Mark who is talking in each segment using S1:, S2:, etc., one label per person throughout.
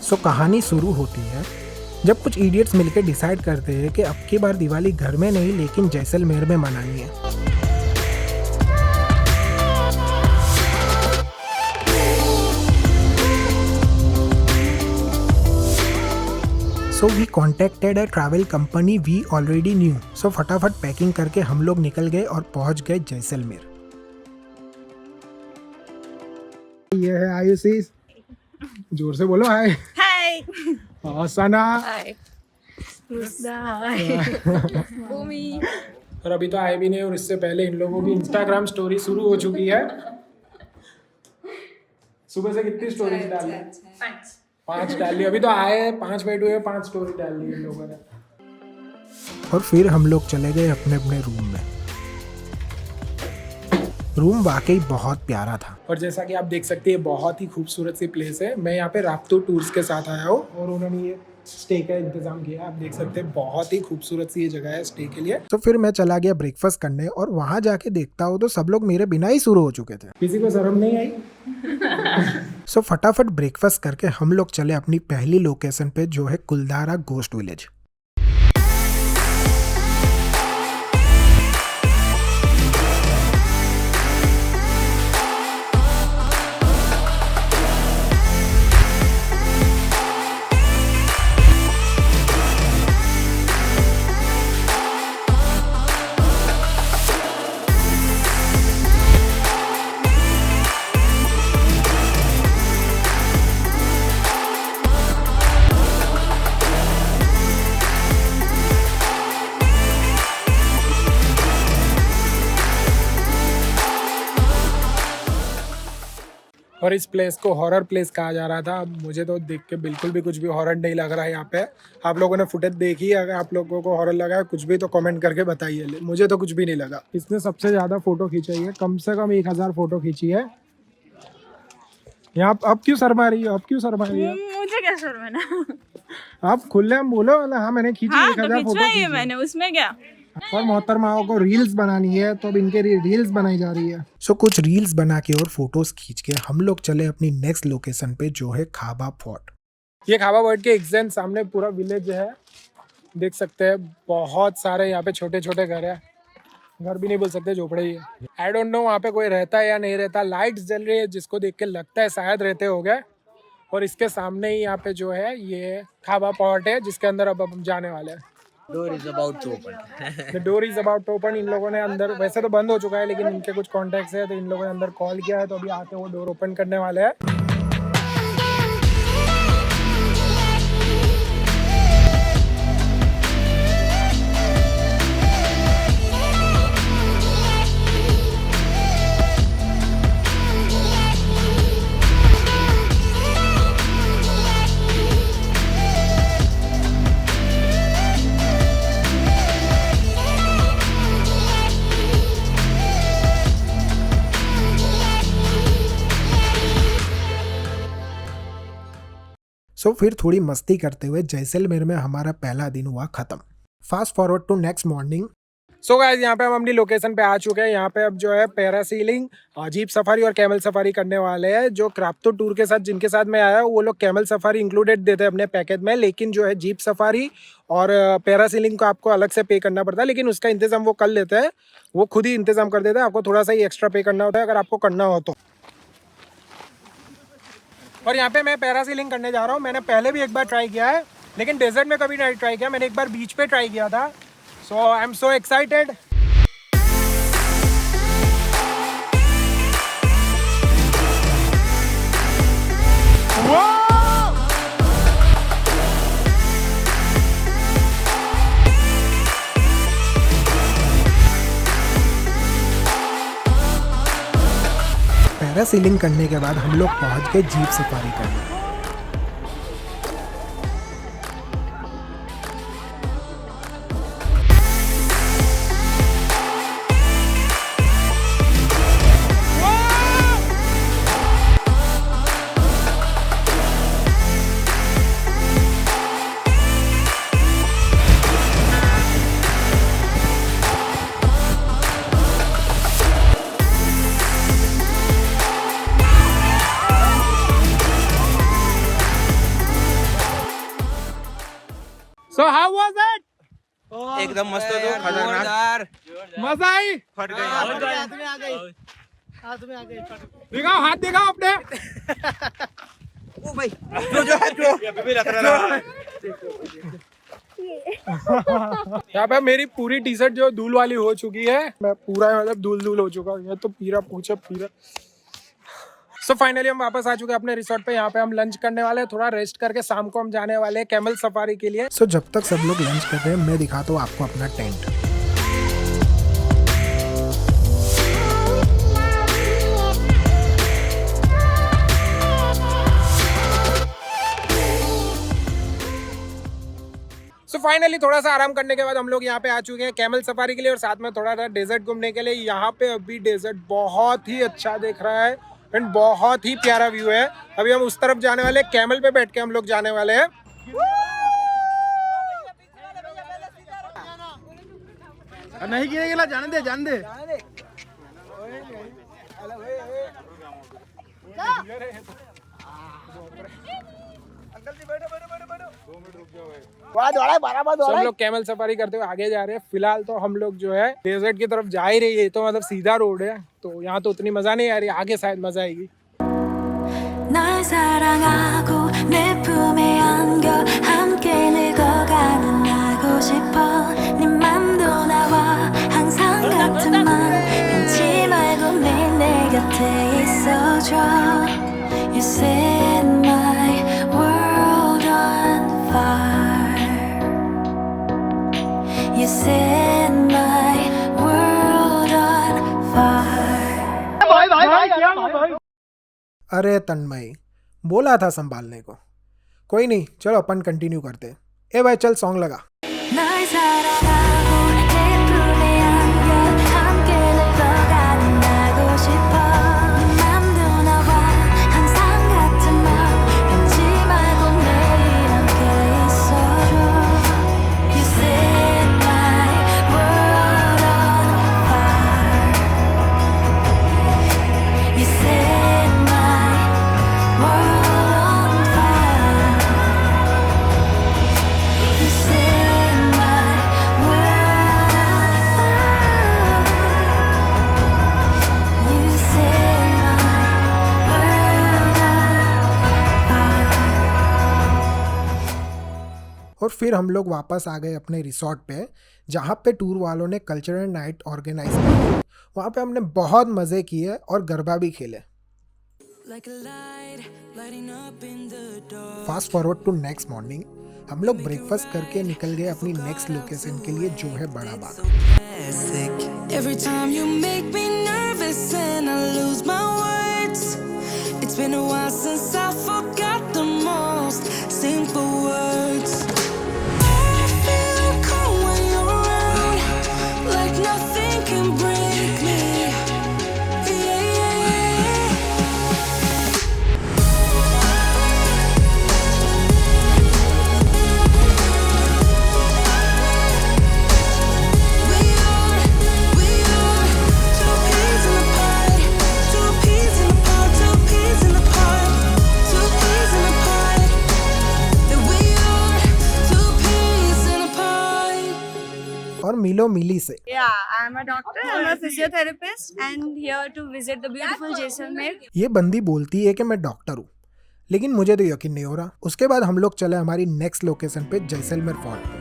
S1: सो कहानी शुरू होती है जब कुछ इडियट्स मिलकर डिसाइड करते हैं कि अब की बार दिवाली घर में नहीं लेकिन जैसलमेर में मनानी है। So we contacted a travel company we already knew. So फटाफट पैकिंग करके हम लोग निकल गए और पहुंच गए जैसलमेर। ये है आयुषी, जोर से बोलो हाय।
S2: हाय
S1: सना।
S2: हाय भूमि।
S1: और अभी तो आए भी नहीं और इससे पहले इन लोगों की इंस्टाग्राम स्टोरी शुरू हो चुकी है। सुबह से कितनी स्टोरीज डाली? 5 डाली। अभी तो आए 5 मिनट हुए, 5 स्टोरी डाल दी इन लोगों ने। और फिर हम लोग चले गए अपने अपने रूम में। रूम वाकई बहुत प्यारा था और जैसा कि आप देख सकते हैं बहुत ही खूबसूरत सी प्लेस है। मैं यहाँ पे राप्तो टूर्स के साथ आया हूँ और उन्होंने ये स्टे का इंतजाम किया। आप देख सकते हैं बहुत ही खूबसूरत सी ये जगह है स्टे के लिए। तो फिर मैं चला गया ब्रेकफास्ट करने और वहां जाके देखता हूँ तो सब लोग मेरे बिना ही शुरू हो चुके थे। किसी को शर्म नहीं आई। सो फटाफट ब्रेकफास्ट करके हम लोग चले अपनी पहली लोकेशन पे जो है कुलदारा गोस्ट विलेज। और इस प्लेस को हॉरर प्लेस कहा जा रहा था। अब मुझे तो देख के बिल्कुल भी कुछ भी हॉरर नहीं लग रहा है यहाँ पे। आप लोगों ने फुटेज देखी है, अगर आप लोगों को हॉरर लगा है कुछ भी तो कमेंट करके बताइए। मुझे तो कुछ भी नहीं लगा। इसने सबसे ज़्यादा फोटो खींची है, कम से कम 1000 फोटो खींची है। यहाँ अब क्यों शर्मा रही हो? अब क्यों शर्मा रही हो?
S2: मुझे क्या शर्माना? आप
S1: खुले हम बोलो। हाँ मैंने खींची 1000 फोटो खींची
S2: मैंने, उसमें क्या।
S1: और मोहतरमाओं को रील्स बनानी है तो अब इनके रील्स बनाई जा रही है। सो कुछ रील्स बना के और फोटोज खींच के हम लोग चले अपनी नेक्स्ट लोकेशन पे जो है खाबा फोर्ट। ये खाबा फोर्ट के एग्जैक्ट सामने पूरा विलेज है, देख सकते हैं। बहुत सारे यहाँ पे छोटे छोटे घर है, घर भी नहीं बोल सकते, झोपड़े ही है। आई डोंट नो वहाँ पे कोई रहता है या नहीं रहता। लाइट्स जल रही है जिसको देख के लगता है शायद रहते हो गए। और इसके सामने ही यहाँ पे जो है ये खाबा फोर्ट है जिसके अंदर अब हम जाने वाले हैं।
S3: Door is about to open.
S1: The door is about to open। इन लोगों ने अंदर, वैसे तो बंद हो चुका है लेकिन इनके कुछ कॉन्टेक्ट्स है तो इन लोगों ने अंदर कॉल किया है तो अभी आके वो डोर ओपन करने वाले हैं। सो फिर थोड़ी मस्ती करते हुए जैसलमेर में हमारा पहला दिन हुआ खत्म। Fast forward to next morning. So guys यहाँ पे हम अपनी लोकेशन पे आ चुके हैं। यहाँ पे अब जो है पैरासीलिंग, जीप सफारी और कैमल सफारी करने वाले हैं। जो क्राफ्तो टूर के साथ जिनके साथ मैं आया हूँ वो लोग कैमल सफारी इंक्लूडेड देते हैं अपने पैकेज में, लेकिन जो है जीप सफारी और पैरासीलिंग को आपको अलग से पे करना पड़ता है। लेकिन उसका इंतजाम वो कर लेते हैं, वो खुद ही इंतजाम कर देते हैं। आपको थोड़ा सा ही एक्स्ट्रा पे करना होता है अगर आपको करना हो तो। और यहाँ पे मैं पैरासीलिंग करने जा रहा हूँ। मैंने पहले भी एक बार ट्राई किया है लेकिन डेजर्ट में कभी नहीं ट्राई किया। मैंने एक बार बीच पे ट्राई किया था। So I am so excited. Parasailing करने के बाद हम लोग पहुंच गए जीप सफारी करने। So how was it?
S3: एकदम मस्त होतो खतरनाक
S1: मजा आई?
S3: फट गई
S1: दिखाओ, हाथ दिखाओ अपने।
S3: ओ भाई जो है जो अभी भी लग रहा है
S1: यहाँ पे मेरी पूरी टी शर्ट जो धूल वाली हो चुकी है, मैं पूरा मतलब धूल हो चुका हूँ। ये तो पीरा पूछा पीरा। सो फाइनली हम वापस आ चुके हैं अपने रिसोर्ट पे। यहाँ पे हम लंच करने वाले हैं, थोड़ा रेस्ट करके शाम को हम जाने वाले हैं कैमल सफारी के लिए। सो जब तक सब लोग लंच कर रहे हैं, मैं दिखाता हूँ आपको अपना टेंट। सो फाइनली थोड़ा सा आराम करने के बाद हम लोग यहाँ पे आ चुके हैं कैमल सफारी के लिए और साथ में थोड़ा सा डेजर्ट घूमने के लिए। यहाँ पे अभी डेजर्ट बहुत ही अच्छा दिख रहा है एंड बहुत ही प्यारा व्यू है। अभी हम उस तरफ जाने वाले हैं, कैमल पे बैठ के हम लोग जाने वाले हैं।
S3: नहीं गिरेगा, जाने दे जाने दे।
S1: सब लोग कैमल सफारी करते हुए आगे जा रहे हैं। फिलहाल तो हम लोग जो है डेजर्ट की तरफ जा ही रही है, तो मतलब सीधा रोड है, तो यहाँ तो उतनी मजा नहीं आ रही, आगे शायद मजा आएगी।
S4: 널 사랑하고 내 품에 안겨 함께 늙어가는 나고 싶어 네 맘도 나와 항상 같은 맘 변치 말고 매일 내 곁에 있어줘 You set my world on fire You set my world on fire
S1: अरे तन्मय, बोला था संभालने को। कोई नहीं, चलो अपन कंटिन्यू करते। ए भाई चल सॉन्ग लगा।
S4: 널 사랑하고 내 품에 안겨 함께 늙어가는 나고 싶어 네 맘도 나와 항상 같은 맘 변치 말고 매일 함께 있어줘 You set my world on fire You set my world on fire You set my world You set my world
S1: और फिर हम लोग वापस आ गए अपने रिसोर्ट पे, जहाँ पे टूर वालों ने कल्चरल नाइट ऑर्गेनाइज की। वहाँ पे हमने बहुत मजे किए और गरबा भी खेले।
S4: Like a light lighting up in the dark
S1: fast forward to next morning, हम लोग ब्रेकफास्ट करके निकल गए अपनी नेक्स्ट लोकेशन के लिए, जो है बड़ा बाग।
S4: Every time you make me nervous and I lose my words It's been a while since I forgot the most simple words I feel calm when you're around Like nothing can break me Yeah We are two peas in a pod Two peas in a pod Two peas in a pod Two peas in a pod That we are two peas in a pod
S1: और मिलो मिली से।
S2: Yeah, I'm a doctor. I'm a physiotherapist and here to visit the beautiful Jaisalmer.
S1: ये बंदी बोलती है कि मैं doctor हूँ, लेकिन मुझे तो यकीन नहीं हो रहा। उसके बाद हम लोग चले हमारी नेक्स्ट लोकेशन पे, जैसलमेर फोर्ट पे।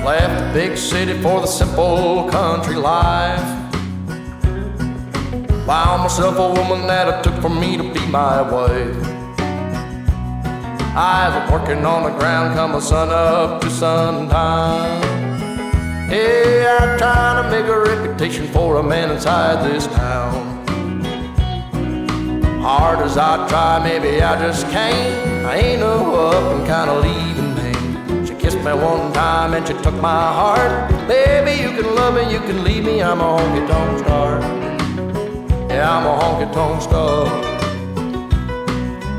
S5: Left the big city for the simple country life. Found myself a woman that it took for me to be my wife. I was working on the ground, coming sun up to sundown. Hey, I'm trying to make a reputation for a man inside this town. Hard as I try, maybe I just can't. I ain't no up and kind of leaving me. She kissed me one time and she took my heart. Baby, you can love me, you can leave me. I'm a honky-tonk star. Yeah, I'm a honky-tonk star.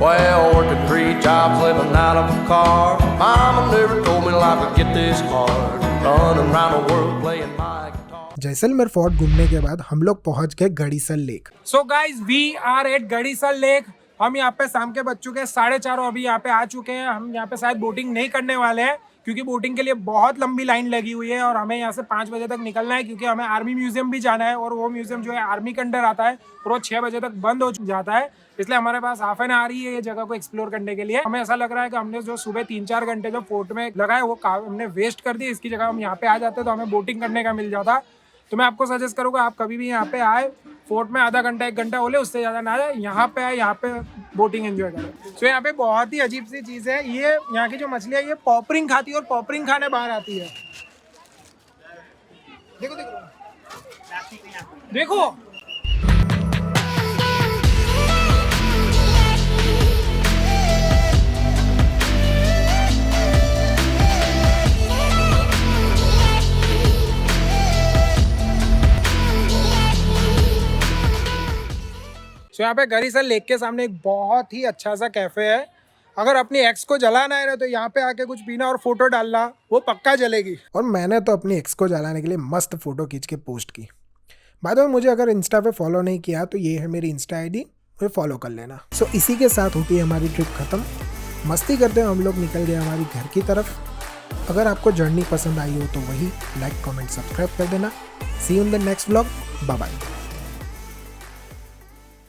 S5: Well, working 3 jobs, living out of a car. Mama never told me life would get this hard. Running around the world playing my guitar.
S1: Jaisalmer fort घूमने के बाद हम लोग पहुंच गए Gadisar lake. So guys, we are at Gadisar lake. हम यहाँ पे शाम के बज चुके हैं 4:30 और अभी यहाँ पे आ चुके हैं। हम यहाँ पे शायद बोटिंग नहीं करने वाले हैं क्योंकि बोटिंग के लिए बहुत लंबी लाइन लगी हुई है और हमें यहाँ से 5 बजे तक निकलना है क्योंकि हमें आर्मी म्यूजियम भी जाना है और वो म्यूजियम जो है आर्मी के अंडर आता है और वो 6 बजे तक बंद हो जाता है। इसलिए हमारे पास हाफ एन आवर ही है ये जगह को एक्सप्लोर करने के लिए। हमें ऐसा लग रहा है कि हमने जो सुबह 3-4 घंटे जो फोर्ट में लगाए वो हमने वेस्ट कर दिए। इसकी जगह हम यहाँ पे आ जाते तो हमें बोटिंग करने का मिल जाता। तो मैं आपको सजेस्ट करूँगा आप कभी भी यहाँ पे आए, फोर्ट में आधा घंटा 1 घंटा बोले उससे ज़्यादा ना जाए, यहाँ पे आए, यहाँ पे बोटिंग एंजॉय करें। तो यहाँ पे बहुत ही अजीब सी चीज़ है, ये यहाँ की जो मछली है ये पॉपरिंग खाती है और पॉपरिंग खाने बाहर आती है। देखो देखो देखो तो यहाँ पे गरीसर लेक के सामने एक बहुत ही अच्छा सा कैफे है। अगर अपनी एक्स को जलाना है ना तो यहाँ पे आके कुछ पीना और फोटो डालना, वो पक्का जलेगी। और मैंने तो अपनी एक्स को जलाने के लिए मस्त फोटो खींच के पोस्ट की। बाद में मुझे अगर इंस्टा पे फॉलो नहीं किया तो ये है मेरी इंस्टा आईडी, मुझे फॉलो कर लेना। सो इसी के साथ होती है हमारी ट्रिप खत्म। मस्ती करते हुए हम लोग निकल गए हमारी घर की तरफ। अगर आपको जर्नी पसंद आई हो तो वही लाइक कमेंट सब्सक्राइब कर देना। See you in the next vlog, bye bye.